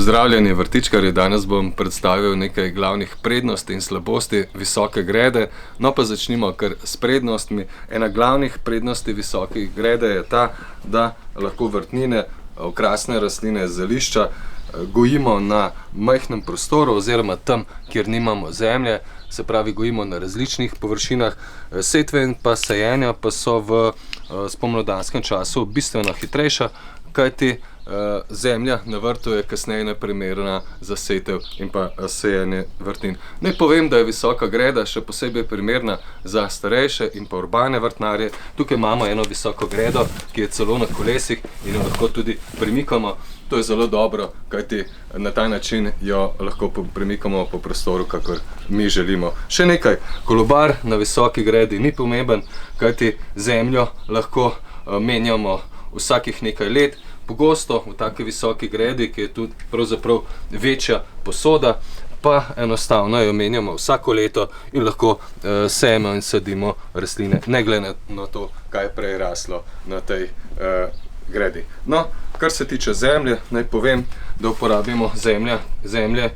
Pozdravljeni vrtičkarji, danes bom predstavil nekaj glavnih prednosti in slabosti visoke grede. No pa začnimo kar s prednostmi. Ena glavnih prednosti visoke grede je ta, da lahko vrtnine, okrasne rastline, zelišča gojimo na majhnem prostoru oziroma tam, kjer nimamo zemlje, se pravi gojimo na različnih površinah. Setve in pa sajenja pa so v spomladanskem času bistveno hitrejša, kajti zemlja na vrtu je kasneje neprimerna za setev in pa sajenje vrtnin. Naj povem, da je visoka greda še posebej primerna za starejše in pa urbane vrtnarje. Tukaj imamo eno visoko gredo, ki je celo na kolesih in jo lahko tudi premikamo. To je zelo dobro, kajti na ta način jo lahko premikamo po prostoru, kakor mi želimo. Še nekaj, kolobar na visoki gredi ni pomemben, kajti zemljo lahko menjamo vsakih nekaj let. Pogosto v taki visoki gredi, ki je tudi pravzaprav večja posoda, pa enostavno jo menjamo vsako leto in lahko sejemo in sadimo rastline, ne glede na to, kaj je prej raslo na tej gredi. No, kar se tiče zemlje, naj povem, da uporabimo zemlje,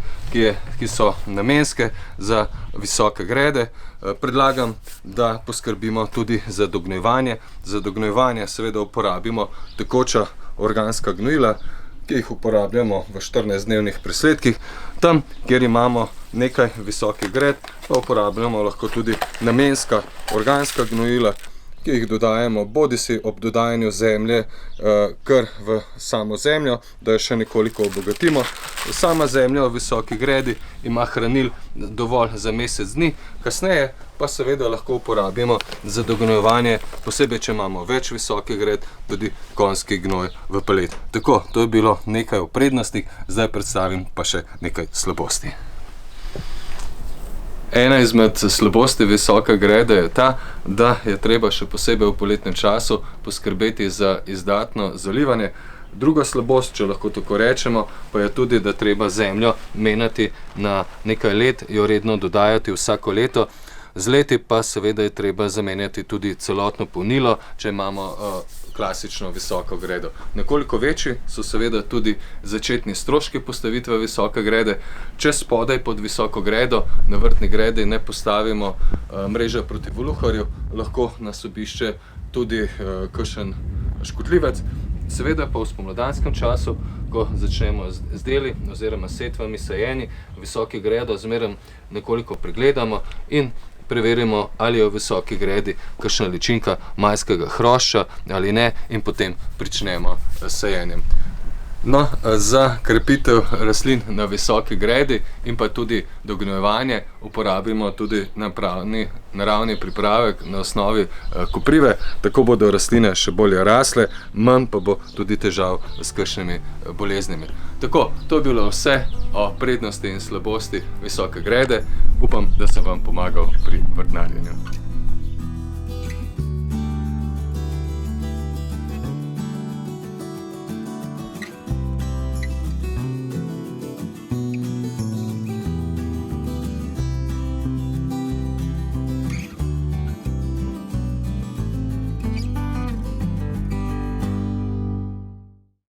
ki so namenske za visoke grede. Predlagam, da poskrbimo tudi za dognojevanje. Za dognojevanje seveda uporabimo tekoča organska gnojila, ki jih uporabljamo v 14-dnevnih presledkih. Tam, kjer imamo nekaj visokih gred, pa uporabljamo lahko tudi namenska organska gnojila, ki jih dodajamo bodisi ob dodajanju zemlje kar v samo zemljo, da jo še nekoliko obogatimo. Sama zemlja v visoki gredi ima hranil dovolj za mesec dni, kasneje pa seveda lahko uporabimo za dognojevanje, posebej če imamo več visokih gred, tudi konjski gnoj v pelet. Tako, to je bilo nekaj o prednostih, zdaj predstavim pa še nekaj slabosti. Ena izmed slabosti visoke grede je ta, da je treba še posebej v poletnem času poskrbeti za izdatno zalivanje. Druga slabost, če lahko tako rečemo, pa je tudi, da treba zemljo menjati na nekaj let, jo redno dodajati vsako leto. Z leti pa seveda je treba zamenjati tudi celotno polnilo, če imamo klasično visoko gredo. Nekoliko večji so seveda tudi začetni stroški postavitve visoke grede. Če spodaj pod visoko gredo na vrtni gredi ne postavimo mreže proti voluharju, lahko nas obišče tudi kakšen škodljivec. Seveda pa v spomladanskem času, ko začnemo z deli oziroma setvami, sajenji, visoki gredo zmeraj nekoliko pregledamo in preverimo, ali je v visoki gredi kakšna ličinka majskega hrošča ali ne, in potem pričnemo s sajenjem. No, za krepitev rastlin na visoki gredi in pa tudi dognojevanje uporabimo tudi naravni pripravek na osnovi koprive, tako bodo rastline še bolje rasle, manj pa bo tudi težav s kakšnimi boleznimi. Tako, to je bilo vse o prednosti in slabosti visoke grede. Upam, da sem vam pomagal pri vrtnarjenju.